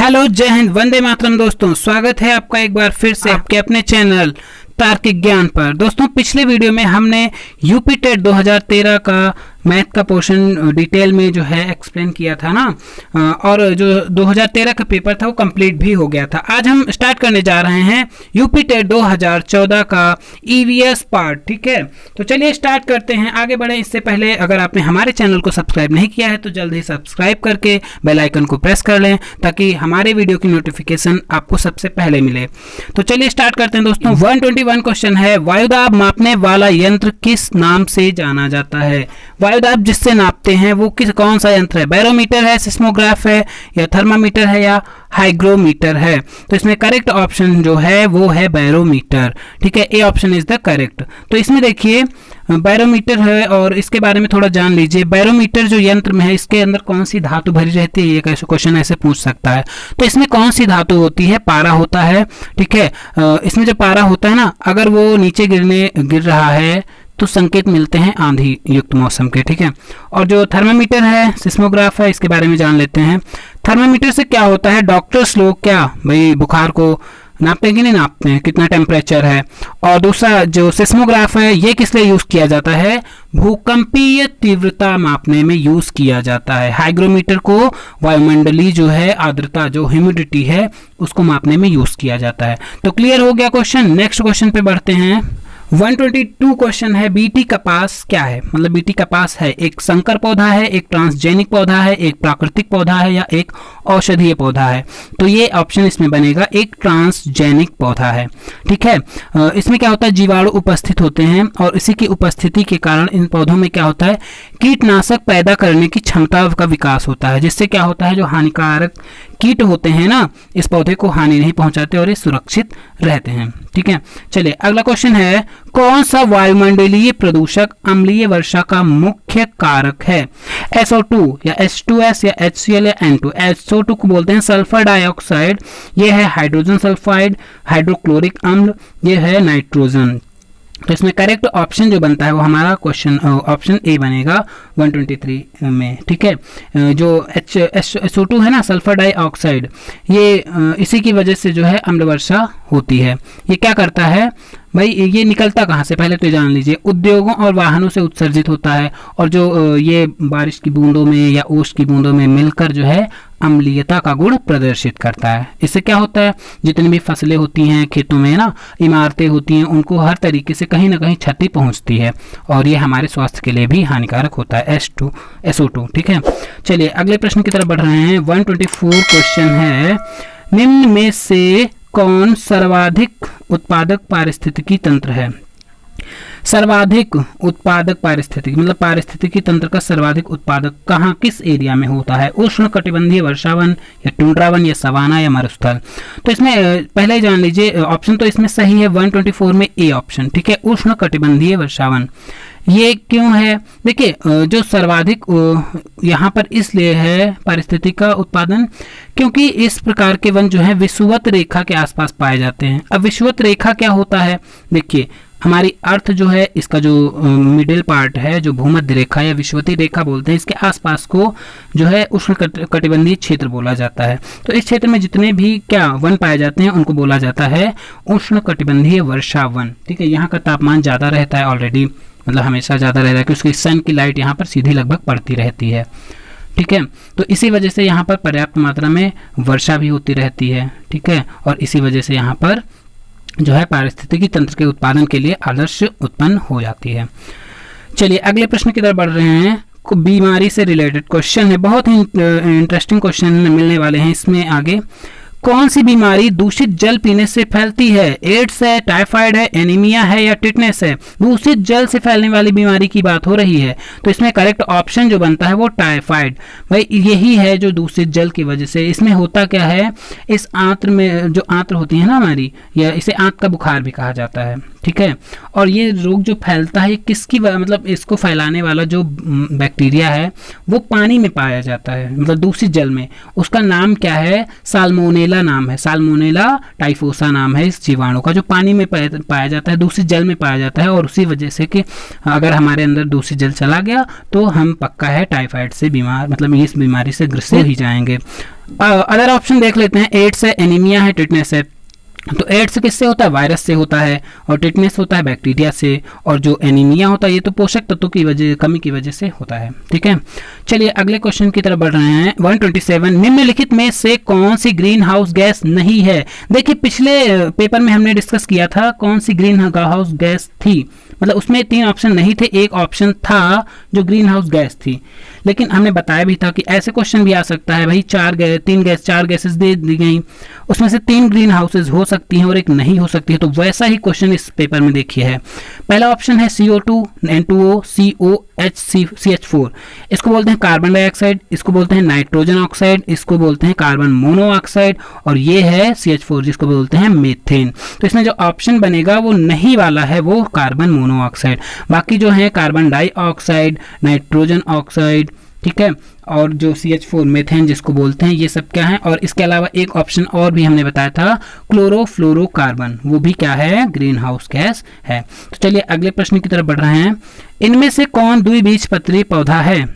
Hello, जय हिंद, वंदे मातरम। दोस्तों, स्वागत है आपका एक बार फिर से आपके अपने चैनल तार्किक ज्ञान पर। दोस्तों, पिछले वीडियो में हमने यूपी टेट 2013 का मैथ का पोर्शन डिटेल में जो है एक्सप्लेन किया था ना, और जो 2013 का पेपर था वो कंप्लीट भी हो गया था। आज हम स्टार्ट करने जा रहे हैं यूपी टेट 2014 का ईवीएस पार्ट। ठीक है, तो चलिए स्टार्ट करते हैं, आगे बढ़े। इससे पहले अगर आपने हमारे चैनल को सब्सक्राइब नहीं किया है तो जल्द ही सब्सक्राइब करके बेल आइकन को प्रेस कर लें ताकि हमारे वीडियो की नोटिफिकेशन आपको सबसे पहले मिले। तो चलिए स्टार्ट करते हैं दोस्तों। 121 क्वेश्चन है, वायुदाब मापने वाला यंत्र किस नाम से जाना जाता है? वायुदाब जिससे नापते हैं वो कौन सा यंत्र है? बैरोमीटर है, सिस्मोग्राफ है, या थर्मामीटर है, या हाइग्रोमीटर है? तो इसमें करेक्ट ऑप्शन जो है वो है बैरोमीटर। ठीक है, A option is the correct. तो इसमें देखिए बैरोमीटर है और इसके बारे में थोड़ा जान लीजिए। बैरोमीटर जो यंत्र में है इसके अंदर कौन सी धातु भरी रहती है, ये क्वेश्चन ऐसे पूछ सकता है। तो इसमें कौन सी धातु होती है? पारा होता है। ठीक है, इसमें जो पारा होता है ना, अगर वो नीचे गिर रहा है तो संकेत मिलते हैं आंधी युक्त मौसम के। ठीक है, और जो थर्मामीटर है, सिस्मोग्राफ है, इसके बारे में जान लेते हैं। थर्मामीटर से क्या होता है? डॉक्टर्स लोग क्या भाई बुखार को नापते हैं कि नहीं नापते हैं, कितना टेम्परेचर है। और दूसरा जो सिस्मोग्राफ है ये किस लिए यूज किया जाता है? भूकंपीय तीव्रता मापने में यूज किया जाता है। हाइग्रोमीटर को वायुमंडलीय जो है आर्द्रता, जो ह्यूमिडिटी है, उसको मापने में यूज किया जाता है। तो क्लियर हो गया क्वेश्चन। नेक्स्ट क्वेश्चन पे बढ़ते हैं। 122 क्वेश्चन है, बीटी कपास क्या है? मतलब बीटी कपास है एक संकर पौधा है, एक ट्रांसजेनिक पौधा है, एक प्राकृतिक पौधा है, या एक औषधीय पौधा है? तो ये ऑप्शन इसमें बनेगा एक ट्रांसजेनिक पौधा है। ठीक है, इसमें क्या होता है? जीवाणु उपस्थित होते हैं और इसी की उपस्थिति के कारण इन पौधों में क्या होता है? कीटनाशक पैदा करने की क्षमता का विकास होता है, जिससे क्या होता है? जो हानिकारक कीट होते हैं ना, इस पौधे को हानि नहीं पहुंचाते और ये सुरक्षित रहते हैं। ठीक है, चलिए अगला क्वेश्चन है, कौन सा वायुमंडलीय प्रदूषक अम्लीय वर्षा का मुख्य कारक है? SO2 या H2S या HCl या N2? SO2 को बोलते हैं सल्फर डाइऑक्साइड, ये है हाइड्रोजन सल्फाइड, हाइड्रोक्लोरिक अम्ल, ये है नाइट्रोजन। तो इसमें करेक्ट ऑप्शन जो बनता है वो हमारा क्वेश्चन ऑप्शन ए बनेगा 123 में। ठीक है, जो SO2 है ना, सल्फर डाइऑक्साइड, ये इसी की वजह से जो है अम्ल वर्षा होती है। ये क्या करता है भाई? ये निकलता कहाँ से? पहले तो जान लीजिए, उद्योगों और वाहनों से उत्सर्जित होता है, और जो ये बारिश की बूंदों में या ओस की बूंदों में मिलकर जो है अम्लीयता का गुण प्रदर्शित करता है। इससे क्या होता है? जितनी भी फसलें होती हैं खेतों में ना, इमारतें होती हैं, उनको हर तरीके से कहीं ना कहीं क्षति पहुंचती है और ये हमारे स्वास्थ्य के लिए भी हानिकारक होता है SO2। ठीक है, चलिए अगले प्रश्न की तरफ बढ़ रहे हैं। 124 क्वेश्चन है, निम्न में से कौन सर्वाधिक उत्पादक पारिस्थितिकी तंत्र है? सर्वाधिक उत्पादक पारिस्थितिकी मतलब पारिस्थितिकी तंत्र का सर्वाधिक उत्पादक कहाँ, किस एरिया में होता है? उष्ण कटिबंधीय वर्षावन, या टुंड्रावन, या सवाना, या मरुस्थल? तो इसमें पहले ही जान लीजिए ऑप्शन तो इसमें सही है 124 में ए ऑप्शन। ठीक है, उष्ण कटिबंधीय वर्षावन। ये क्यों है? देखिए जो सर्वाधिक यहाँ पर इसलिए है पारिस्थितिकी का उत्पादन क्योंकि इस प्रकार के वन जो है विषुवत रेखा के आसपास पाए जाते हैं। अब विषुवत रेखा क्या होता है? देखिए हमारी अर्थ जो है, इसका जो मिडिल पार्ट है, जो भूमध्य रेखा या विषुवतीय रेखा बोलते हैं, इसके आसपास को जो है उष्ण कटिबंधीय क्षेत्र बोला जाता है। तो इस क्षेत्र में जितने भी क्या वन पाए जाते हैं उनको बोला जाता है उष्ण कटिबंधीय वर्षावन। ठीक है, यहाँ का तापमान ज़्यादा रहता है ऑलरेडी, मतलब हमेशा ज़्यादा रहता है क्योंकि उसकी सन की लाइट यहाँ पर सीधी लगभग पड़ती रहती है। ठीक है, तो इसी वजह से यहाँ पर पर्याप्त मात्रा में वर्षा भी होती रहती है। ठीक है, और इसी वजह से यहाँ पर जो है पारिस्थितिकी तंत्र के उत्पादन के लिए आदर्श उत्पन्न हो जाती है। चलिए अगले प्रश्न की तरफ बढ़ रहे हैं। बीमारी से रिलेटेड क्वेश्चन है, बहुत ही इंटरेस्टिंग क्वेश्चन मिलने वाले हैं इसमें आगे। कौन सी बीमारी दूषित जल पीने से फैलती है? एड्स है, टाइफाइड है, एनीमिया है, या टिटनेस है? दूषित जल से फैलने वाली बीमारी की बात हो रही है, तो इसमें करेक्ट ऑप्शन जो बनता है वो टाइफाइड। भाई यही है जो दूषित जल की वजह से। इसमें होता क्या है? इस आंत्र में जो आंत्र होती है ना हमारी, या इसे आंत का बुखार भी कहा जाता है। ठीक है, और ये रोग जो फैलता है किसकी मतलब इसको फैलाने वाला जो बैक्टीरिया है वो पानी में पाया जाता है, मतलब दूषित जल में। उसका नाम क्या है? साल्मोनेला साल्मोनेला नाम है, साल्मोनेला टाइफोसा नाम है इस जीवाणु का, जो पानी में पाया जाता है, दूषित जल में पाया जाता है, और उसी वजह से कि अगर हमारे अंदर दूषित जल चला गया तो हम पक्का है टाइफाइड से बीमार, मतलब इस बीमारी से ग्रसित हो ही जाएंगे। अदर ऑप्शन देख लेते हैं। एड्स है, एनीमिया है, टिटनेस है। तो एड्स किससे होता है? वायरस से होता है, और टिटनेस होता है बैक्टीरिया से, और जो एनीमिया होता है ये तो पोषक तत्वों की कमी की वजह से होता है। ठीक है, चलिए अगले क्वेश्चन की तरफ बढ़ रहे हैं। 127, निम्नलिखित में से कौन सी ग्रीन हाउस गैस नहीं है? देखिए पिछले पेपर में हमने डिस्कस किया था कौन सी ग्रीन हाउस गैस थी, मतलब उसमें 3 ऑप्शन नहीं थे, एक ऑप्शन था जो ग्रीन हाउस गैस थी, लेकिन हमने बताया भी था कि ऐसे क्वेश्चन भी आ सकता है भाई, 4 गैसेस दे दी गई, उसमें से 3 ग्रीन हाउसेज हो सकती हैं और एक नहीं हो सकती है। तो वैसा ही क्वेश्चन इस पेपर में देखिए है। पहला ऑप्शन है CO2, N2O, COH, CH4, इसको बोलते हैं कार्बन डाइऑक्साइड, इसको बोलते हैं नाइट्रोजन ऑक्साइड, इसको बोलते हैं कार्बन मोनोऑक्साइड, और ये है CH4 जिसको बोलते हैं मीथेन। तो इसमें जो ऑप्शन बनेगा वो नहीं वाला है, वो कार्बन मोनोऑक्साइड। बाकी जो है कार्बन डाइऑक्साइड, नाइट्रोजन ऑक्साइड, ठीक है, और जो CH4 मीथेन जिसको बोलते हैं, ये सब क्या है। और इसके अलावा एक ऑप्शन और भी हमने बताया था, क्लोरोफ्लोरोकार्बन, वो भी क्या है? ग्रीन हाउस गैस है। तो चलिए अगले प्रश्न की तरफ बढ़ रहे हैं। इनमें से कौन द्विबीजपत्री पौधा है?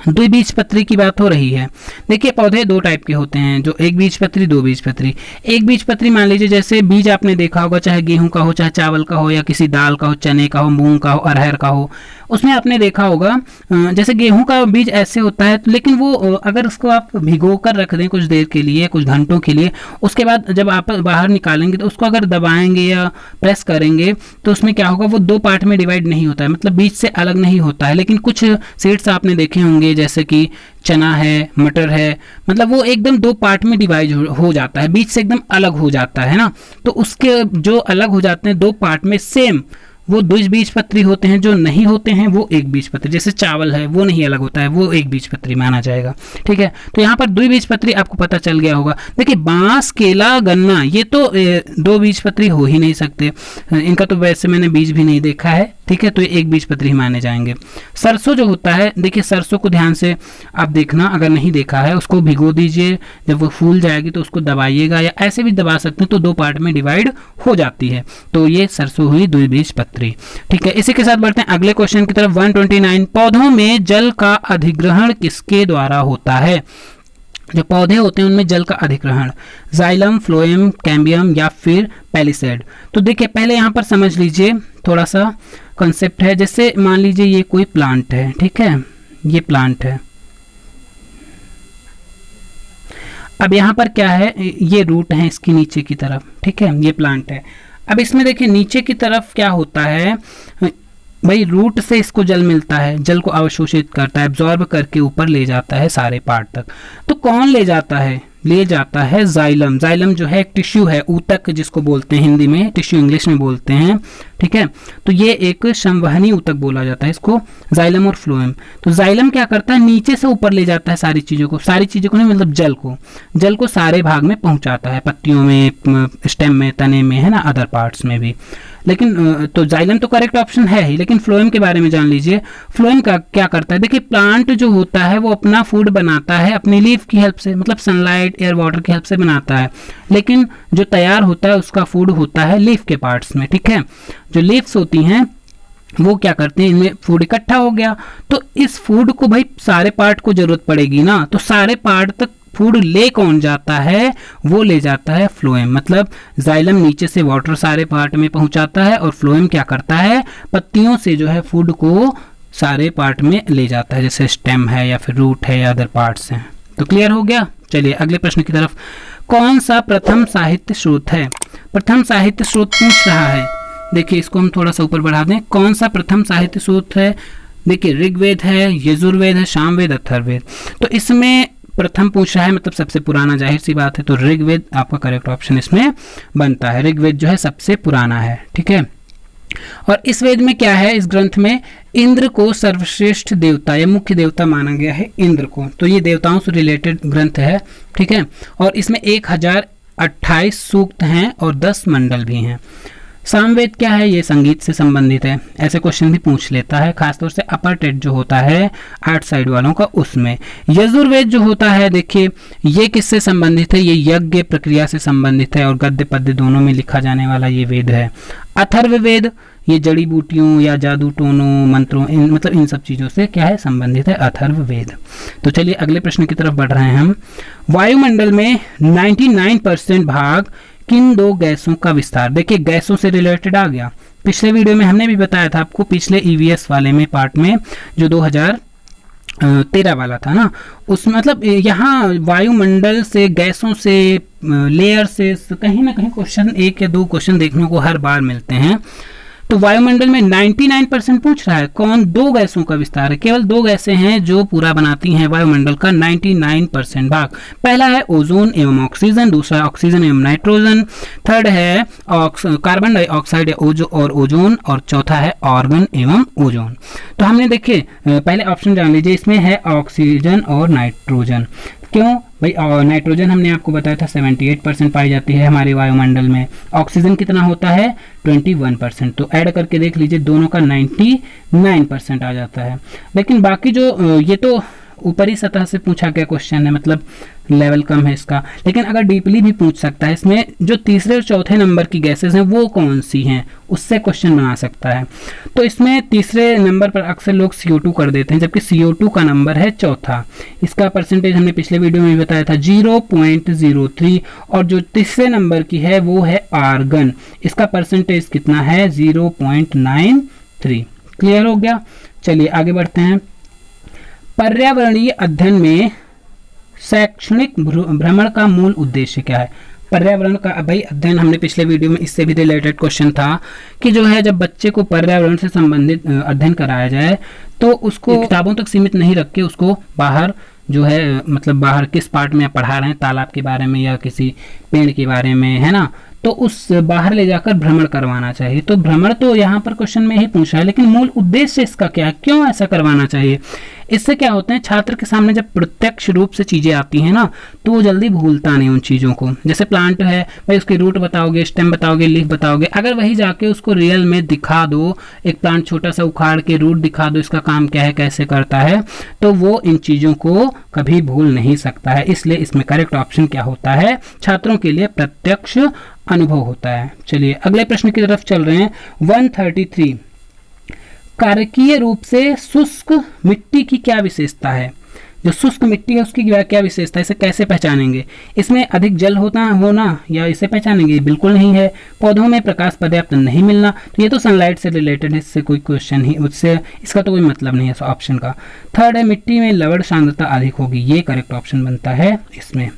द्विबीजपत्री की बात हो रही है। देखिए पौधे 2 टाइप के होते हैं, जो एक बीजपत्री, 2 बीजपत्री। एक बीजपत्री मान लीजिए जैसे बीज आपने देखा होगा, चाहे गेहूं का हो, चाहे चावल का हो, या किसी दाल का हो, चने का हो, मूंग का हो, अरहर का हो, उसमें आपने देखा होगा जैसे गेहूं का बीज ऐसे होता है, लेकिन वो अगर उसको आप भिगो कर रख दें कुछ देर के लिए, कुछ घंटों के लिए, उसके बाद जब आप बाहर निकालेंगे तो उसको अगर दबाएंगे या प्रेस करेंगे तो उसमें क्या होगा, वो 2 पार्ट में डिवाइड नहीं होता है, मतलब बीज से अलग नहीं होता है। लेकिन कुछ सीड्स आपने देखे होंगे जैसे कि चना है, मटर है, मतलब वो एकदम 2 पार्ट में डिवाइड हो जाता है, बीज से एकदम अलग हो जाता है ना। तो उसके जो अलग हो जाते हैं 2 पार्ट में, सेम वो द्विबीजपत्री होते हैं। जो नहीं होते हैं वो एक बीजपत्री, जैसे चावल है वो नहीं अलग होता है, वो एक बीजपत्री माना जाएगा। ठीक है, तो यहाँ पर द्विबीजपत्री आपको पता चल गया होगा। देखिए बांस, केला, गन्ना, ये तो 2 बीजपत्री हो ही नहीं सकते, इनका तो वैसे मैंने बीज भी नहीं देखा है। ठीक है, तो ये एक बीजपत्री ही माने जाएंगे। सरसों जो होता है, देखिए सरसों को ध्यान से आप देखना, अगर नहीं देखा है उसको भिगो दीजिए, जब वो फूल जाएगी तो उसको दबाइएगा, या ऐसे भी दबा सकते हैं, तो 2 पार्ट में डिवाइड हो जाती है। तो ये सरसों हुई द्विबीजपत्री। ठीक है, इसी के साथ बढ़ते हैं अगले क्वेश्चन की तरफ। 129, पौधों में जल का अधिग्रहण किसके द्वारा होता है? जो पौधे होते हैं उनमें जल का अधिग्रहण, जाइलम, फ्लोएम, कैम्बियम या फिर पैलिसेड। तो देखिए पहले यहाँ पर समझ लीजिए, थोड़ा सा कॉन्सेप्ट है। जैसे मान लीजिए ये कोई प्लांट है, ठीक है, ये प्लांट है। अब यहाँ पर क्या है, ये रूट है इसकी नीचे की तरफ, ठीक है, ये प्लांट है। अब इसमें देखिए नीचे की तरफ क्या होता है भाई, रूट से इसको जल मिलता है, जल को अवशोषित करता है, एब्जॉर्ब करके ऊपर ले जाता है सारे पार्ट तक। तो कौन ले जाता है? ले जाता है जाइलम। जाइलम जो है एक टिश्यू है, ऊतक जिसको बोलते हैं हिंदी में, टिश्यू इंग्लिश में बोलते हैं। ठीक है, तो ये एक संवहनी ऊतक बोला जाता है इसको, जाइलम और फ्लोएम। तो जाइलम क्या करता है, नीचे से ऊपर ले जाता है सारी चीज़ों को नहीं, मतलब जल को सारे भाग में पहुंचाता है, पत्तियों में, स्टेम में, तने में, है ना, अदर पार्ट्स में भी। लेकिन तो जाइलम तो करेक्ट ऑप्शन है ही, लेकिन फ्लोएम के बारे में जान लीजिए। फ्लोएम का क्या करता है? देखिए प्लांट जो होता है वो अपना फूड बनाता है अपनी लीफ की हेल्प से, मतलब सनलाइट, एयर, वाटर की हेल्प से बनाता है, लेकिन जो तैयार होता है उसका फूड होता है लीफ के पार्ट्स में। ठीक है, जो लीव्स होती हैं वो क्या करते हैं, इनमें फूड इकट्ठा हो गया, तो इस फूड को भाई सारे पार्ट को जरूरत पड़ेगी ना, तो सारे पार्ट तक फूड ले कौन जाता है? वो ले जाता है फ्लोएम। मतलब जाइलम नीचे से वाटर सारे पार्ट में पहुंचाता है, और फ्लोएम क्या करता है, पत्तियों से जो है फूड को सारे पार्ट में ले जाता है, जैसे स्टेम है या फिर रूट है या अदर पार्ट्स हैं। तो क्लियर हो गया। चलिए अगले प्रश्न की तरफ। कौन सा प्रथम साहित्य स्रोत है? प्रथम साहित्य स्रोत पूछ रहा है। देखिए इसको हम थोड़ा सा ऊपर बढ़ा दें। कौन सा प्रथम साहित्य स्रोत है? देखिए ऋग्वेद है, यजुर्वेद है, सामवेद, अथर्ववेद। तो इसमें प्रथम पूछ रहा है, मतलब सबसे पुराना, जाहिर सी बात है, तो ऋग्वेद आपका करेक्ट ऑप्शन इसमें बनता है। ऋग्वेद जो है सबसे पुराना है। ठीक है, और इस वेद में क्या है, इस ग्रंथ में इंद्र को सर्वश्रेष्ठ देवता या मुख्य देवता माना गया है, इंद्र को। तो ये देवताओं से रिलेटेड ग्रंथ है। ठीक है, और इसमें 1028 सूक्त हैं और 10 मंडल भी हैं। सामवेद क्या है? ये संगीत से संबंधित है, ऐसे क्वेश्चन भी पूछ लेता है, खासतौर से अपर टेट जो होता है आर्ट साइड वालों का उसमें। यजुर्वेद जो होता है, देखिए ये किससे संबंधित है? ये यज्ञ प्रक्रिया से संबंधित है और गद्य पद्य दोनों में लिखा जाने वाला ये वेद है। अथर्ववेद ये जड़ी बूटियों या जादू टोनों मंत्रों मतलब इन सब चीज़ों से क्या है? संबंधित है अथर्ववेद। तो चलिए अगले प्रश्न की तरफ बढ़ रहे हैं हम। वायुमंडल में 99% भाग किन दो गैसों का विस्तार? देखिए गैसों से रिलेटेड आ गया, पिछले वीडियो में हमने भी बताया था आपको, पिछले ईवीएस वाले में पार्ट में जो 2013 वाला था ना, उस मतलब यहाँ वायुमंडल से गैसों से लेयर से कहीं ना कहीं क्वेश्चन 1 या 2 क्वेश्चन देखने को हर बार मिलते हैं। तो वायुमंडल में 99% पूछ रहा है, कौन? 2 गैसों का विस्तार है। केवल 2 गैसें हैं जो पूरा बनाती हैं वायुमंडल का 99% भाग। पहला है ओजोन एवं ऑक्सीजन, दूसरा ऑक्सीजन एवं नाइट्रोजन, थर्ड है कार्बन डाइऑक्साइड और ओजोन, और चौथा है ऑर्गन एवं ओजोन। तो हमने देखिए पहले ऑप्शन जान लीजिए, इसमें है ऑक्सीजन और नाइट्रोजन। क्यों भाई? नाइट्रोजन हमने आपको बताया था 78% पाई जाती है हमारे वायुमंडल में, ऑक्सीजन कितना होता है? 21%। तो ऐड करके देख लीजिए दोनों का 99% आ जाता है। लेकिन बाकी जो ये तो ऊपरी सतह से पूछा गया क्वेश्चन है, मतलब लेवल कम है इसका, लेकिन अगर डीपली भी पूछ सकता है इसमें जो तीसरे और चौथे नंबर की गैसेस हैं वो कौन सी हैं, उससे क्वेश्चन बना सकता है। तो इसमें तीसरे नंबर पर अक्सर लोग CO2 कर देते हैं, जबकि CO2 का नंबर है चौथा। इसका परसेंटेज हमने पिछले वीडियो में भी बताया था 0.03, और जो तीसरे नंबर की है वो है आर्गन, इसका परसेंटेज कितना है? 0.93। क्लियर हो गया? चलिए आगे बढ़ते हैं। पर्यावरणीय अध्ययन में शैक्षणिक भ्रमण का मूल उद्देश्य क्या है? पर्यावरण का भाई अध्ययन हमने पिछले वीडियो में इससे भी रिलेटेड क्वेश्चन था कि जो है जब बच्चे को पर्यावरण से संबंधित अध्ययन कराया जाए तो उसको किताबों तक सीमित नहीं रख के उसको बाहर जो है मतलब बाहर किस पार्ट में आप पढ़ा रहे हैं, तालाब के बारे में या किसी पेड़ के बारे में, है ना, तो उस बाहर ले जाकर भ्रमण करवाना चाहिए। तो भ्रमण तो यहाँ पर क्वेश्चन में ही पूछा है, लेकिन मूल उद्देश्य इसका क्या है, क्यों ऐसा करवाना चाहिए? इससे क्या होता है, छात्र के सामने जब प्रत्यक्ष रूप से चीजें आती हैं ना तो वो जल्दी भूलता नहीं उन चीजों को। जैसे प्लांट है भाई, उसके रूट बताओगे, स्टेम बताओगे, लीफ बताओगे, अगर वही जाके उसको रियल में दिखा दो, एक प्लांट छोटा सा उखाड़ के रूट दिखा दो, इसका काम क्या है, कैसे करता है, तो वो इन चीजों को कभी भूल नहीं सकता है। इसलिए इसमें करेक्ट ऑप्शन क्या होता है? छात्रों के लिए प्रत्यक्ष अनुभव होता है। चलिए अगले प्रश्न की तरफ चल रहे हैं। 133, कारकीय रूप से शुष्क मिट्टी की क्या विशेषता है? जो शुष्क मिट्टी है उसकी क्या विशेषता है, इसे कैसे पहचानेंगे? इसमें अधिक जल होना या इसे पहचानेंगे? बिल्कुल नहीं है। पौधों में प्रकाश पर्याप्त नहीं मिलना, तो ये तो सनलाइट से रिलेटेड है, इससे कोई क्वेश्चन ही, उससे इसका तो कोई मतलब नहीं है ऑप्शन का। थर्ड है मिट्टी में लवण सांद्रता अधिक होगी, ये करेक्ट ऑप्शन बनता है इसमें।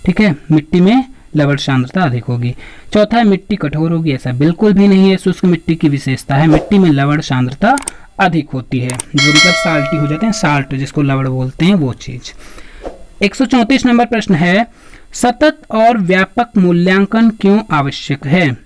ठीक है, मिट्टी में लवण सांद्रता अधिक होगी। चौथा है मिट्टी कठोर होगी, ऐसा बिल्कुल भी नहीं है। शुष्क मिट्टी की विशेषता है मिट्टी में लवण सांद्रता अधिक होती है, जो मतलब साल्टी हो जाते हैं, साल्ट जिसको लवण बोलते हैं वो चीज। 134 नंबर प्रश्न है, सतत और व्यापक मूल्यांकन क्यों आवश्यक है?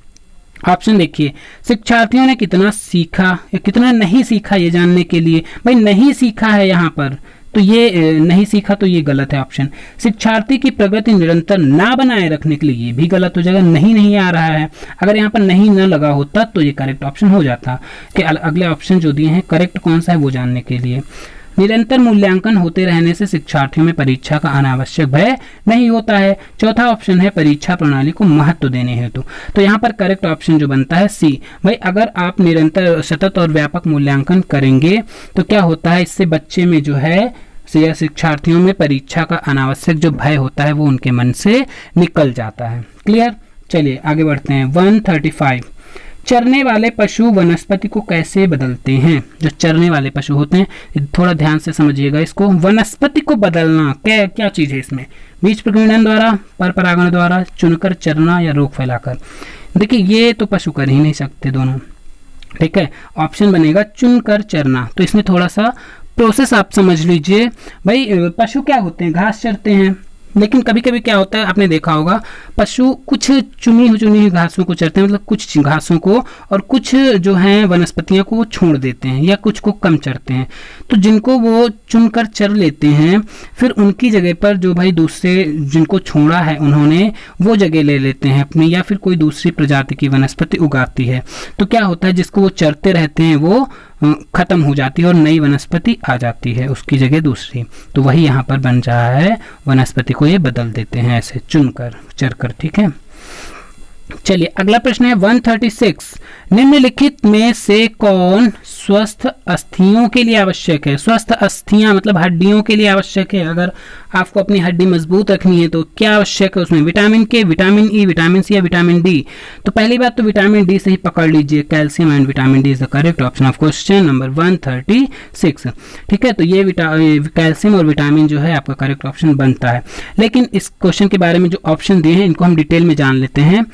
ऑप्शन देखिए, शिक्षार्थियों ने कितना सीखा या कितना नहीं सीखा ये जानने के लिए। भाई नहीं सीखा है यहाँ पर, तो ये नहीं सीखा तो ये गलत है ऑप्शन। शिक्षार्थी की प्रगति निरंतर ना बनाए रखने के लिए, ये भी गलत हो जाएगा, नहीं आ रहा है। अगर यहाँ पर नहीं न लगा होता तो ये करेक्ट ऑप्शन हो जाता। कि अगले ऑप्शन जो दिए हैं करेक्ट कौन सा है वो जानने के लिए। निरंतर मूल्यांकन होते रहने से शिक्षार्थियों में परीक्षा का अनावश्यक भय नहीं होता है। चौथा ऑप्शन है परीक्षा प्रणाली को महत्व देने हेतु। तो यहाँ पर करेक्ट ऑप्शन जो बनता है सी। भाई अगर आप निरंतर सतत और व्यापक मूल्यांकन करेंगे तो क्या होता है, इससे बच्चे में जो है या शिक्षार्थियों में परीक्षा का अनावश्यक जो भय होता है वो उनके मन से निकल जाता है। क्लियर? चलिए आगे बढ़ते हैं। 135, चरने वाले पशु वनस्पति को कैसे बदलते हैं? जो चरने वाले पशु होते हैं, थोड़ा ध्यान से समझिएगा इसको। वनस्पति को बदलना क्या चीज है इसमें? बीज प्रकीर्णन द्वारा, पर परागण द्वारा, चुनकर चरना या रोग फैलाकर। देखिए ये तो पशु कर ही नहीं सकते दोनों। ठीक है, ऑप्शन बनेगा चुनकर चरना। तो इसमें थोड़ा सा प्रोसेस आप समझ लीजिए। भाई पशु क्या होते हैं, घास चरते हैं, लेकिन कभी कभी क्या होता है, आपने देखा होगा पशु कुछ चुनी हुई घासों को चरते हैं, मतलब कुछ घासों को, और कुछ जो है वनस्पतियां को वो छोड़ देते हैं या कुछ को कम चरते हैं। तो जिनको वो चुनकर चर लेते हैं, फिर उनकी जगह पर जो भाई दूसरे जिनको छोड़ा है उन्होंने, वो जगह ले लेते हैं अपनी, या फिर कोई दूसरी प्रजाति की वनस्पति उगाती है। तो क्या होता है, जिसको वो चरते रहते हैं वो खत्म हो जाती है और नई वनस्पति आ जाती है उसकी जगह दूसरी। तो वही यहाँ पर बन रहा है, वनस्पति को ये बदल देते हैं ऐसे चुनकर, चरकर। ठीक है, चलिए अगला प्रश्न है 136। निम्नलिखित में से कौन स्वस्थ अस्थियों के लिए आवश्यक है? स्वस्थ अस्थियां मतलब हड्डियों के लिए आवश्यक है। अगर आपको अपनी हड्डी मजबूत रखनी है तो क्या आवश्यक है उसमें? विटामिन के, विटामिन ई, विटामिन सी या विटामिन डी? तो पहली बात तो विटामिन डी से ही पकड़ लीजिए, calcium and vitamin D is the correct option of question number 136। ठीक है, तो ये कैल्शियम और विटामिन जो है आपका करेक्ट ऑप्शन बनता है। लेकिन इस क्वेश्चन के बारे में जो ऑप्शन दिए हैं इनको हम डिटेल में जान लेते हैं।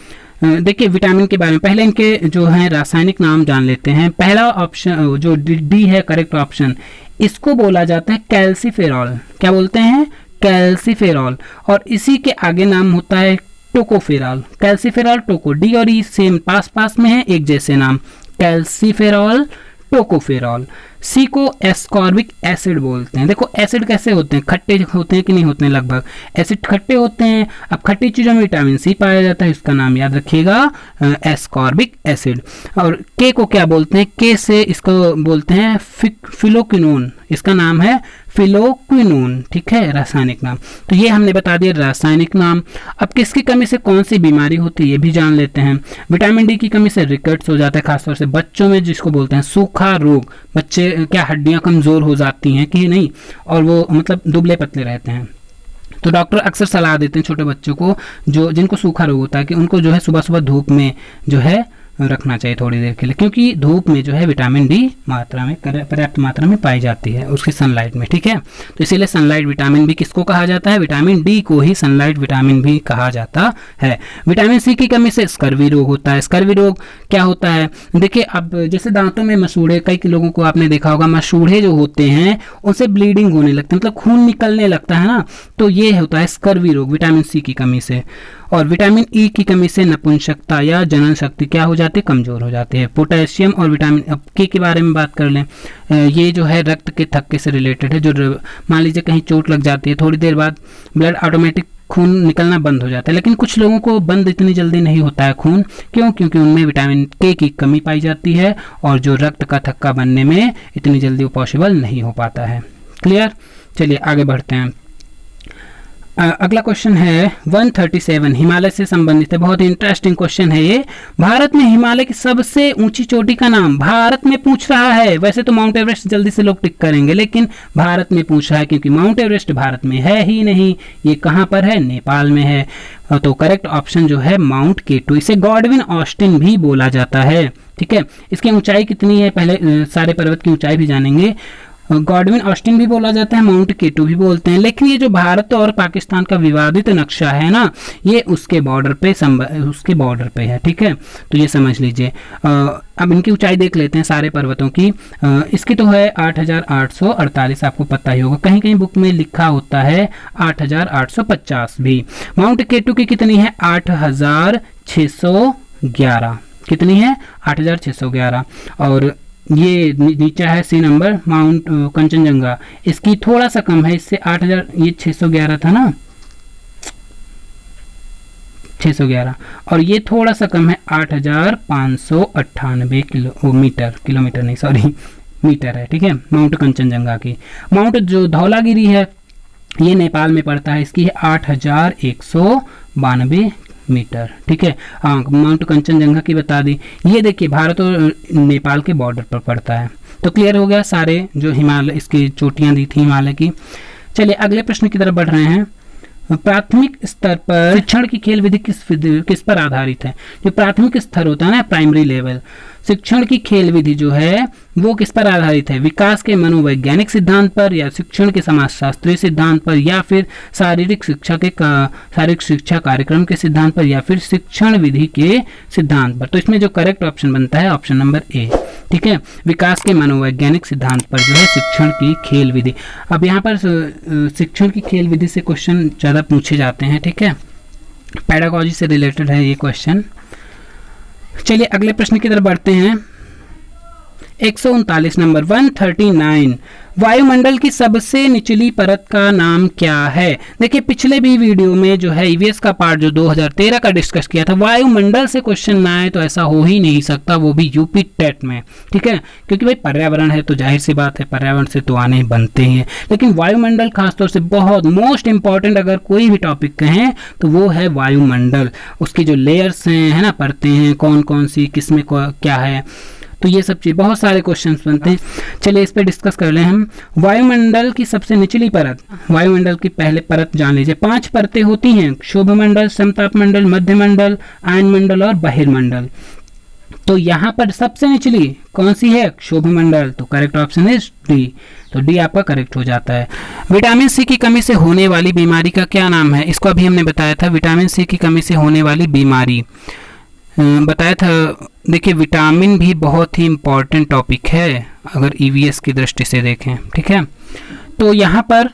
देखिए विटामिन के बारे में पहले इनके जो है रासायनिक नाम जान लेते हैं। पहला ऑप्शन जो डी है करेक्ट ऑप्शन, इसको बोला जाता है कैल्सीफेरॉल। क्या बोलते हैं? कैल्सीफेरॉल। और इसी के आगे नाम होता है टोकोफेरॉल। कैल्सीफेरॉल, टोको, डी और ई सेम पास पास में है, एक जैसे नाम, कैल्सीफेरॉल, टोकोफेरॉल। सी को एस्कॉर्बिक एसिड बोलते हैं। देखो एसिड कैसे होते हैं, खट्टे होते हैं कि नहीं होते हैं? लगभग एसिड खट्टे होते हैं। अब खट्टी चीजों में विटामिन सी पाया जाता है, इसका नाम याद रखिएगा एस्कॉर्बिक एसिड। और के को क्या बोलते हैं? के से इसको बोलते हैं फिलोक्विनोन, इसका नाम है फिलोक्विनोन। ठीक है, रासायनिक नाम। तो ये हमने बता दिया रासायनिक नाम। अब किसकी कमी से कौन सी बीमारी होती है ये भी जान लेते हैं। विटामिन डी की कमी से रिकेट्स हो जाता है, खासतौर से बच्चों में, जिसको बोलते हैं सूखा रोग। बच्चे क्या हड्डियां कमजोर हो जाती हैं कि नहीं, और वो मतलब दुबले पतले रहते हैं। तो डॉक्टर अक्सर सलाह देते हैं छोटे बच्चों को जो जिनको सूखा रोग होता है कि उनको जो है सुबह सुबह धूप में जो है रखना चाहिए थोड़ी देर के लिए, क्योंकि धूप में जो है विटामिन डी मात्रा में पर्याप्त मात्रा में पाई जाती है उसकी सनलाइट में। ठीक है, तो इसीलिए सनलाइट विटामिन भी किसको कहा जाता है? विटामिन डी को ही सनलाइट विटामिन भी कहा जाता है। विटामिन सी की कमी से स्कर्वी रोग होता है। स्कर्वी रोग क्या होता है? देखिए अब जैसे दांतों में मसूड़े, कई लोगों को आपने देखा होगा मसूड़े जो होते हैं उनसे ब्लीडिंग होने लगता है, मतलब खून निकलने लगता है ना, तो ये होता है स्कर्वी रोग विटामिन सी की कमी से। और विटामिन ई की कमी से नपुंसकता या जनन शक्ति क्या हो जाती है? कमजोर हो जाती है। पोटेशियम और विटामिन के बारे में बात कर लें, ये जो है रक्त के थक्के से रिलेटेड है। जो मान लीजिए कहीं चोट लग जाती है, थोड़ी देर बाद ब्लड ऑटोमेटिक खून निकलना बंद हो जाता है, लेकिन कुछ लोगों को बंद इतनी जल्दी नहीं होता है खून। क्यों? क्योंकि उनमें विटामिन के की कमी पाई जाती है और जो रक्त का थक्का बनने में इतनी जल्दी वो पॉसिबल नहीं हो पाता है। क्लियर? चलिए आगे बढ़ते हैं। अगला क्वेश्चन है 137, हिमालय से संबंधित है। बहुत ही इंटरेस्टिंग क्वेश्चन है ये। भारत में हिमालय की सबसे ऊंची चोटी का नाम भारत में पूछ रहा है। वैसे तो माउंट एवरेस्ट जल्दी से लोग टिक करेंगे, लेकिन भारत में पूछ रहा है क्योंकि माउंट एवरेस्ट भारत में है ही नहीं। ये कहाँ पर है? नेपाल में है। तो करेक्ट ऑप्शन जो है माउंट केटू। इसे गॉडविन ऑस्टिन भी बोला जाता है। ठीक है, इसकी ऊंचाई कितनी है? पहले सारे पर्वत की ऊंचाई भी जानेंगे। गॉडविन ऑस्टिन भी बोला जाता है, माउंट केटू भी बोलते हैं, लेकिन ये जो भारत और पाकिस्तान का विवादित नक्शा है ना, ये उसके बॉर्डर पे है। ठीक है, तो ये समझ लीजिए। अब इनकी ऊंचाई देख लेते हैं सारे पर्वतों की। इसकी तो है 8,848, आपको पता ही होगा। कहीं कहीं बुक में लिखा होता है 8,850 भी। माउंट केटू की कितनी है? 8,611। कितनी है? 8,611। और ये नीचे है सी नंबर माउंट कंचनजंगा, इसकी थोड़ा सा कम है इससे 8,000, ये 611 था ना, 611, और ये थोड़ा सा कम है 8,598 किलोमीटर नहीं सॉरी मीटर है। ठीक है, माउंट कंचनजंगा की। माउंट जो धौलागिरी है ये नेपाल में पड़ता है, इसकी है 8,192 मीटर। ठीक है, माउंट कंचनजंगा की बता दी। ये देखिए भारत और नेपाल के बॉर्डर पर पड़ता है। तो क्लियर हो गया सारे जो हिमालय इसकी चोटियां दी थी हिमालय की। चलिए अगले प्रश्न की तरफ बढ़ रहे हैं। प्राथमिक स्तर पर शिक्षण की खेल विधि किस पर आधारित है? जो प्राथमिक स्तर होता है ना, प्राइमरी लेवल, शिक्षण की खेल विधि जो है वो किस पर आधारित है? विकास के मनोवैज्ञानिक सिद्धांत पर, या शिक्षण के समाजशास्त्रीय सिद्धांत पर, या फिर शारीरिक शिक्षा कार्यक्रम के सिद्धांत पर, या फिर शिक्षण विधि के सिद्धांत पर? तो इसमें जो करेक्ट ऑप्शन बनता है ऑप्शन नंबर ए। ठीक है। विकास के मनोवैज्ञानिक सिद्धांत पर जो है शिक्षण की खेल विधि। अब यहाँ पर शिक्षण की खेल विधि से क्वेश्चन ज़्यादा पूछे जाते हैं, ठीक है, पैडागॉजी से रिलेटेड है ये क्वेश्चन। चलिए अगले प्रश्न की तरफ बढ़ते हैं। 139 नंबर 139, वायुमंडल की सबसे निचली परत का नाम क्या है? देखिए पिछले भी वीडियो में जो है ईवीएस का पार्ट जो 2013 का डिस्कस किया था, वायुमंडल से क्वेश्चन ना आए तो ऐसा हो ही नहीं सकता, वो भी यूपी टेट में, ठीक है, क्योंकि भाई पर्यावरण है तो जाहिर सी बात है पर्यावरण से तो आने ही बनते हैं। लेकिन वायुमंडल खासतौर से बहुत मोस्ट इंपॉर्टेंट अगर कोई भी टॉपिक कहें तो वो है वायुमंडल। उसकी जो लेयर्स हैं, है ना, परतें हैं, कौन कौन सी, किसमें क्या है, तो ये सब चीज़ बहुत सारे क्वेश्चंस बनते हैं। चलिए इस पे डिस्कस कर लें हम। वायुमंडल की सबसे निचली परत, वायुमंडल की पहले परत जान लीजिए। 5 परतें होती हैं, क्षोभमंडल, समतापमंडल, मध्यमंडल, आयनमंडल और बहिर्मंडल। तो यहाँ पर सबसे निचली कौन सी है? क्षोभमंडल। तो करेक्ट ऑप्शन इज डी, तो डी आपका करेक्ट हो जाता है। विटामिन सी की कमी से होने वाली बीमारी का क्या नाम है? इसको अभी हमने बताया था, विटामिन सी की कमी से होने वाली बीमारी बताया था। देखिए विटामिन भी बहुत ही इम्पॉर्टेंट टॉपिक है अगर ईवीएस की दृष्टि से देखें, ठीक है। तो यहाँ पर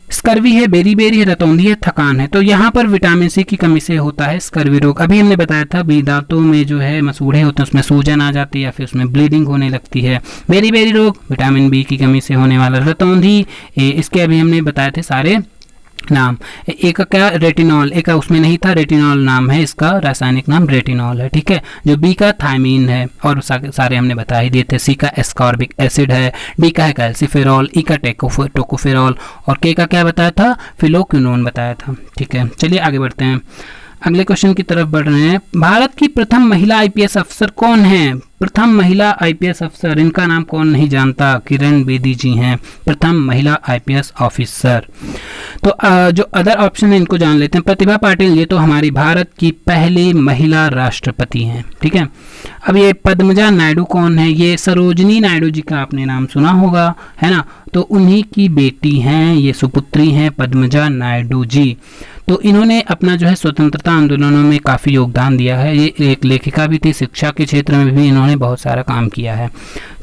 स्कर्वी है, बेरीबेरी है, रतौंधी है, थकान है। तो यहाँ पर विटामिन सी की कमी से होता है स्कर्वी रोग। अभी हमने बताया था भी दांतों में जो है मसूड़े होते हैं उसमें सूजन आ जाती है या फिर उसमें ब्लीडिंग होने लगती है। बेरीबेरी रोग विटामिन बी की कमी से होने वाला। रतौंधी इसके अभी हमने बताए थे सारे नाम। एक का क्या? रेटिनॉल, एक का उसमें नहीं था, रेटिनॉल नाम है इसका, रासायनिक नाम रेटिनॉल है, ठीक है। जो बी का थायमीन है और सारे हमने बता ही दिए थे। सी का एस्कॉर्बिक एसिड है, डी का है कैल्सिफेरॉल, ई का टोकोफेरॉल और के का क्या बताया था? फिलोक्विनोन बताया था, ठीक है। चलिए आगे बढ़ते हैं, अगले क्वेश्चन की तरफ बढ़ रहे हैं। भारत की प्रथम महिला आईपीएस अफसर कौन है? प्रथम महिला आईपीएस अफसर, इनका नाम कौन नहीं जानता? किरण बेदी जी हैं प्रथम महिला आईपीएस ऑफिसर। तो जो अदर ऑप्शन है इनको जान लेते हैं। प्रतिभा पाटिल, ये तो हमारी भारत की पहली महिला राष्ट्रपति हैं, ठीक है। अब ये पद्मजा नायडू कौन है? ये सरोजनी नायडू जी का आपने नाम सुना होगा, है ना, तो उन्हीं की बेटी हैं, ये सुपुत्री हैं पद्मजा नायडू जी। तो इन्होंने अपना जो है स्वतंत्रता आंदोलनों में काफ़ी योगदान दिया है। ये एक लेखिका भी थी, शिक्षा के क्षेत्र में भी इन्होंने बहुत सारा काम किया है।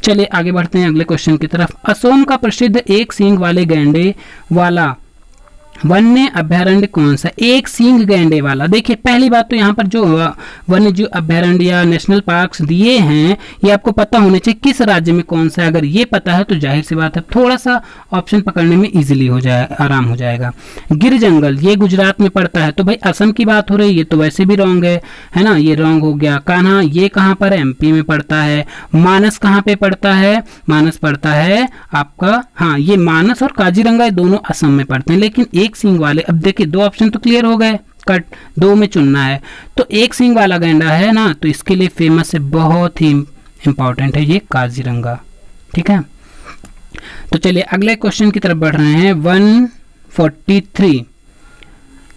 चलिए आगे बढ़ते हैं अगले क्वेश्चन की तरफ। असम का प्रसिद्ध एक सींग वाले गैंडे वाला वन्य अभ्यारण्य कौन सा? एक सींग गैंडे वाला। देखिए पहली बात तो यहाँ पर जो वन्य जीव अभ्यारण्य या नेशनल पार्क्स दिए हैं ये आपको पता होने चाहिए किस राज्य में कौन सा है। अगर ये पता है तो जाहिर सी बात है थोड़ा सा ऑप्शन पकड़ने में इजीली हो जाए, आराम हो जाएगा। गिर जंगल ये गुजरात में पड़ता है, तो भाई असम की बात हो रही है, ये तो वैसे भी रॉन्ग है ना, ये रॉन्ग हो गया। कान्हा ये कहाँ पर है? एमपी में पड़ता है। मानस कहाँ पे पड़ता है? मानस पड़ता है आपका, हाँ ये मानस और काजीरंगा दोनों असम में पड़ते हैं। लेकिन एक सींग वाले, अब देखिए 2 ऑप्शन तो क्लियर हो गए, कट 2 में चुनना है। तो एक सींग वाला गैंडा है ना, तो इसके लिए फेमस है, बहुत ही इंपॉर्टेंट है ये काजीरंगा, ठीक है। तो चलिए अगले क्वेश्चन की तरफ बढ़ रहे हैं। 143,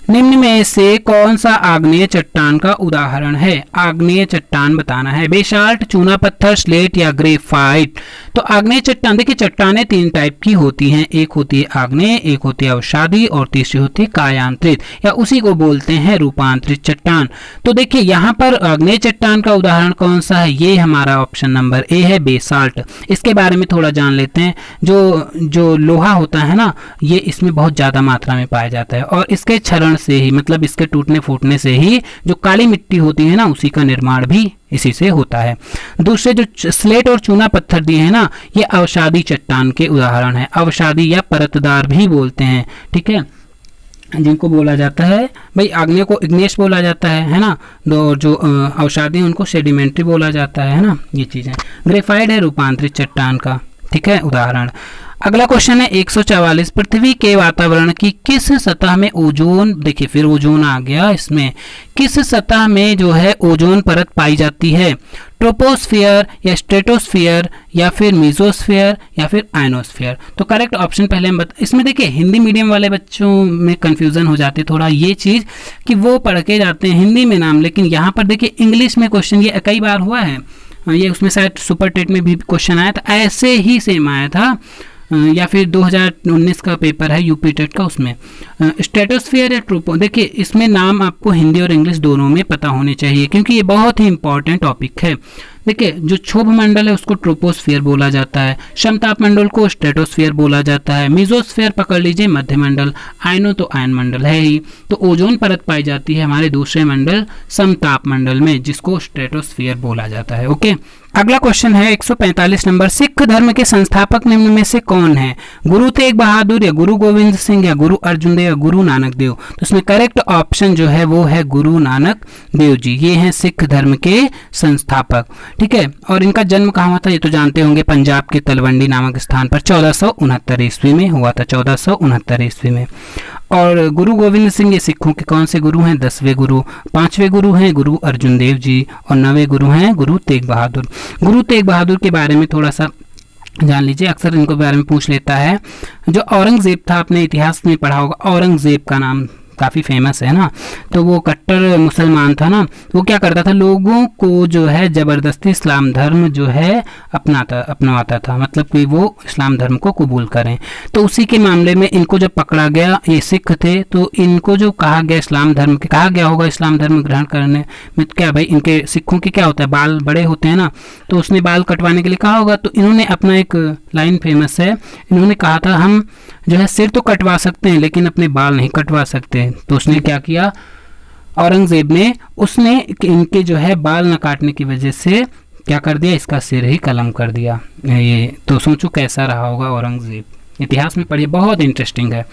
निम्न में से कौन सा आग्नेय चट्टान का उदाहरण है? आग्नेय चट्टान बताना है। बेसाल्ट, चूना पत्थर, स्लेट या ग्रेफाइट। तो आग्नेय चट्टान, देखिए चट्टानें 3 टाइप की होती हैं, एक होती है आग्नेय, एक होती है अवसादी और तीसरी होती है कायांतरित, या उसी को बोलते हैं रूपांतरित चट्टान। तो देखिए यहाँ पर आग्नेय चट्टान का उदाहरण कौन सा है? ये हमारा ऑप्शन नंबर ए है, बेसाल्ट। इसके बारे में थोड़ा जान लेते हैं। जो लोहा होता है ना, ये इसमें बहुत ज्यादा मात्रा में पाया जाता है और इसके क्षरण से ही, मतलब इसके टूटने फूटने से ही जो काली मिट्टी होती है ना, उसी का निर्माण भी इसी से होता है। दूसरे जो स्लेट और चूना पत्थर दिए हैं ना, ये अवसादी चट्टान के उदाहरण है। अवसादी या परतदार भी बोलते हैं, ठीक है, जिनको बोला जाता है भाई आग्नेय को इग्नेस बोला जाता है ना, जो अवसादी उनको सेडिमेंट्री बोला जाता है ना, ये चीजें। ग्रेफाइट है रूपांतरित चट्टान का, ठीक है, उदाहरण। अगला क्वेश्चन है 144, पृथ्वी के वातावरण की किस सतह में ओजोन, देखिए फिर ओजोन आ गया इसमें, किस सतह में जो है ओजोन परत पाई जाती है? ट्रोपोस्फियर या स्ट्रेटोस्फियर या फिर मीजोस्फियर या फिर आयनोस्फियर। तो करेक्ट ऑप्शन पहले हम इसमें देखिए हिंदी मीडियम वाले बच्चों में कंफ्यूजन हो जाती है थोड़ा ये चीज़ कि वो पढ़ के जाते हैं हिंदी में नाम, लेकिन यहाँ पर देखिए इंग्लिश में क्वेश्चन ये कई बार हुआ है, ये उसमें शायद सुपर टेट में भी क्वेश्चन आया था, ऐसे ही सेम आया था, या फिर 2019 का पेपर है यूपी टेट का, उसमें स्ट्रेटोस्फियर या ट्रोपो। देखिए इसमें नाम आपको हिंदी और इंग्लिश दोनों में पता होने चाहिए क्योंकि ये बहुत ही इंपॉर्टेंट टॉपिक है। देखिए जो क्षोभ मंडल है उसको ट्रोपोस्फियर बोला जाता है, समताप मंडल को स्ट्रेटोस्फियर बोला जाता है, मीजोस्फियर पकड़ लीजिए मध्य मंडल, आयनो तो आयन मंडल है ही। तो ओजोन परत पाई जाती है हमारे दूसरे मंडल समताप मंडल में, जिसको स्ट्रेटोस्फियर बोला जाता है। ओके, अगला क्वेश्चन है 145 नंबर, सिख धर्म के संस्थापक निम्न में से कौन है? गुरु तेग बहादुर या गुरु गोविंद सिंह या गुरु अर्जुन देव या गुरु नानक देव? तो इसमें करेक्ट ऑप्शन जो है वो है गुरु नानक देव जी, ये हैं सिख धर्म के संस्थापक। ठीक है, और इनका जन्म कहाँ हुआ था ये तो जानते होंगे, पंजाब के तलवंडी नामक स्थान पर 1469 ईस्वी में हुआ था, 1469 ईस्वी में। और गुरु गोविंद सिंह ये सिखों के कौन से गुरु हैं? 10वें गुरु। 5वें गुरु हैं गुरु अर्जुन देव जी और 9वें गुरु हैं गुरु तेग बहादुर। गुरु तेग बहादुर के बारे में थोड़ा सा जान लीजिए, अक्सर इनको बारे में पूछ लेता है। जो औरंगजेब था, आपने इतिहास में पढ़ा होगा, औरंगजेब का नाम काफ़ी फेमस है ना, तो वो कट्टर मुसलमान था ना, वो क्या करता था, लोगों को जो है ज़बरदस्ती इस्लाम धर्म जो है अपनाता था, मतलब कि वो इस्लाम धर्म को कबूल करें। तो उसी के मामले में इनको जब पकड़ा गया, ये सिख थे, तो इनको जो कहा गया इस्लाम धर्म के कहा गया होगा इस्लाम धर्म ग्रहण करने में, क्या भाई इनके सिखों के क्या होता है, बाल बड़े होते हैं ना, तो उसने बाल कटवाने के लिए कहा होगा। तो इन्होंने अपना एक लाइन फेमस है, इन्होंने कहा था हम जो है सिर तो कटवा सकते हैं लेकिन अपने बाल नहीं कटवा सकते। तो उसने क्या किया, औरंगजेब ने, उसने इनके जो है बाल न काटने की वजह से क्या कर दिया, इसका सिर ही कलम कर दिया। ये तो सोचो कैसा रहा होगा औरंगजेब, इतिहास में पढ़िए, बहुत इंटरेस्टिंग है।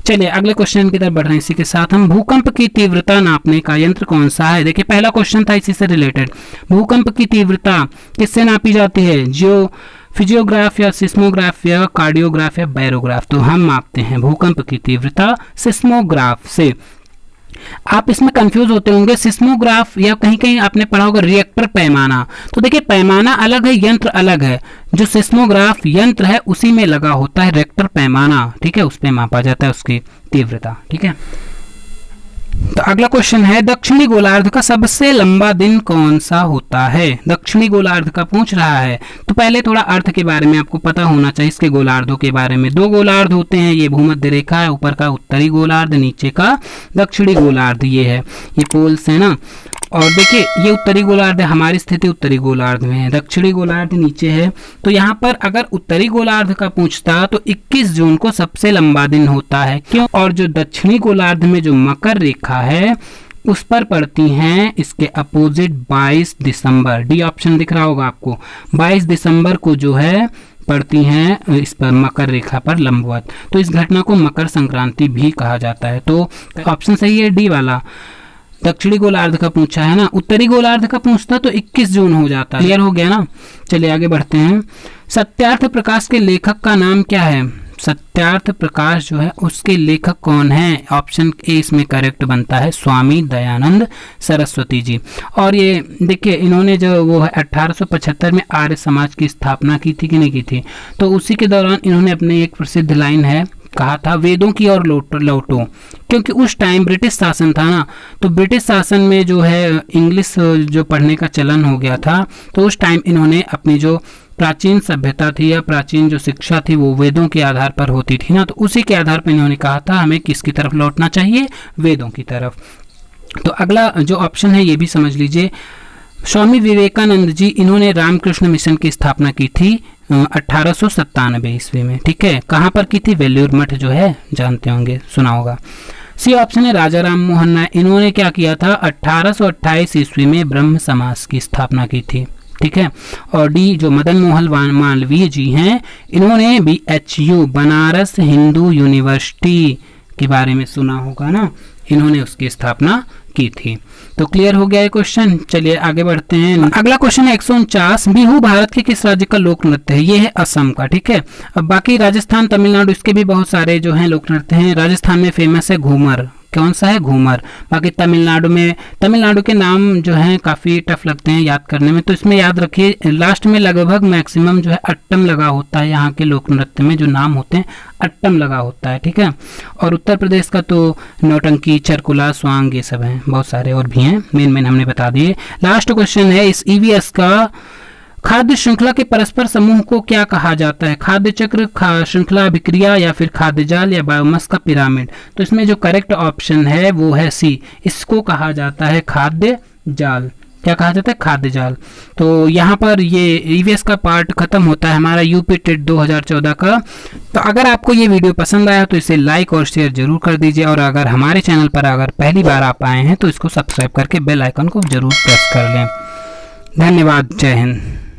चलिए अगले क्वेश्चन की तरफ बढ़ रहे हैं। इसी के साथ हम भूकंप की तीव्रता नापने का यंत्र कौन सा है? देखिए पहला क्वेश्चन था इसी से रिलेटेड, भूकंप की तीव्रता किससे नापी जाती है? जो फिजियोग्राफ या सिस्मोग्राफ या कार्डियोग्राफ या बैरोग्राफ? तो हम मापते हैं भूकंप की तीव्रता सिस्मोग्राफ से। आप इसमें कंफ्यूज होते होंगे, सिस्मोग्राफ या कहीं कहीं आपने पढ़ा होगा रिएक्टर पैमाना। तो देखिए पैमाना अलग है, यंत्र अलग है। जो सिस्मोग्राफ यंत्र है उसी में लगा होता है रिएक्टर पैमाना, ठीक है, उस पे मापा जाता है उसकी तीव्रता। ठीक है, तो अगला क्वेश्चन है दक्षिणी गोलार्ध का सबसे लंबा दिन कौन सा होता है? दक्षिणी गोलार्ध का पूछ रहा है, तो पहले थोड़ा अर्थ के बारे में आपको पता होना चाहिए इसके गोलार्धों के बारे में। 2 गोलार्ध होते हैं, ये भूमध्य रेखा है, ऊपर का उत्तरी गोलार्ध, नीचे का दक्षिणी गोलार्ध, ये है, ये पोल्स है ना। और देखिए ये उत्तरी गोलार्ध है, हमारी स्थिति उत्तरी गोलार्ध में है, दक्षिणी गोलार्ध नीचे है। तो यहाँ पर अगर उत्तरी गोलार्ध का पूछता तो 21 जून को सबसे लंबा दिन होता है, क्यों? और जो दक्षिणी गोलार्ध में जो मकर रेखा है उस पर पड़ती हैं इसके अपोजिट 22 दिसंबर, डी ऑप्शन दिख रहा होगा आपको, 22 दिसंबर को जो है पड़ती हैं इस पर मकर रेखा पर लंबवत। तो इस घटना को मकर संक्रांति भी कहा जाता है। तो ऑप्शन सही है डी वाला, दक्षिणी गोलार्ध का पूछा है ना, उत्तरी गोलार्ध का पूछता तो 21 जून हो जाता। क्लियर हो गया ना। चलिए आगे बढ़ते हैं। सत्यार्थ प्रकाश के लेखक का नाम क्या है? सत्यार्थ प्रकाश जो है उसके लेखक कौन है? ऑप्शन ए इसमें करेक्ट बनता है, स्वामी दयानंद सरस्वती जी। और ये देखिए इन्होंने जो वो है 1875 में आर्य समाज की स्थापना की थी कि नहीं की थी? तो उसी के दौरान इन्होंने अपने एक प्रसिद्ध लाइन है, कहा था वेदों की ओर लौटो, क्योंकि उस टाइम ब्रिटिश शासन था ना, तो ब्रिटिश शासन में जो है इंग्लिश जो पढ़ने का चलन हो गया था। तो उस टाइम इन्होंने अपनी जो प्राचीन सभ्यता थी या प्राचीन जो शिक्षा थी वो वेदों के आधार पर होती थी ना, तो उसी के आधार पर इन्होंने कहा था हमें किसकी तरफ लौटना चाहिए? वेदों की तरफ। तो अगला जो ऑप्शन है ये भी समझ लीजिए, स्वामी विवेकानंद जी, इन्होंने रामकृष्ण मिशन की स्थापना की थी 1897 ईस्वी में। ठीक है, कहाँ पर की थी? वेल्लूर मठ जो है, जानते होंगे, सुना होगा। सी ऑप्शन है राजा राम मोहन राय, इन्होंने क्या किया था? 1828 ईस्वी में ब्रह्म समाज की स्थापना की थी। ठीक है, और डी जो मदन मोहन मालवीय जी हैं, इन्होंने BHU बनारस हिंदू यूनिवर्सिटी के बारे में सुना होगा ना, इन्होंने उसकी स्थापना की थी। तो क्लियर हो गया ये क्वेश्चन। चलिए आगे बढ़ते हैं। अगला क्वेश्चन है 149, बिहू भारत के किस राज्य का लोक नृत्य है? ये है असम का। ठीक है, अब बाकी राजस्थान, तमिलनाडु, इसके भी बहुत सारे जो हैं लोक नृत्य हैं। राजस्थान में फेमस है घूमर, कौन सा है? घूमर। बाकी तमिलनाडु में, तमिलनाडु के नाम जो हैं काफ़ी टफ लगते हैं याद करने में, तो इसमें याद रखिए लास्ट में लगभग मैक्सिमम जो है अट्टम लगा होता है। यहाँ के लोक नृत्य में जो नाम होते हैं अट्टम लगा होता है। ठीक है, और उत्तर प्रदेश का तो नौटंकी, चरकुला, स्वांग, ये सब हैं, बहुत सारे और भी हैं, मेन हमने बता दिए। लास्ट क्वेश्चन है इस EVS का, खाद्य श्रृंखला के परस्पर समूह को क्या कहा जाता है? खाद्य चक्र, श्रृंखला अभिक्रिया, या फिर खाद्य जाल, या बायोमास का पिरामिड? तो इसमें जो करेक्ट ऑप्शन है वो है सी, इसको कहा जाता है खाद्य जाल। क्या कहा जाता है, खाद्य जाल। तो यहाँ पर ये ईवीएस का पार्ट खत्म होता है हमारा यूपी टेट 2014 का। तो अगर आपको ये वीडियो पसंद आया तो इसे लाइक और शेयर जरूर कर दीजिए, और अगर हमारे चैनल पर अगर पहली बार आप आए हैं तो इसको सब्सक्राइब करके बेल आइकन को जरूर प्रेस कर लें। धन्यवाद। जय हिंद।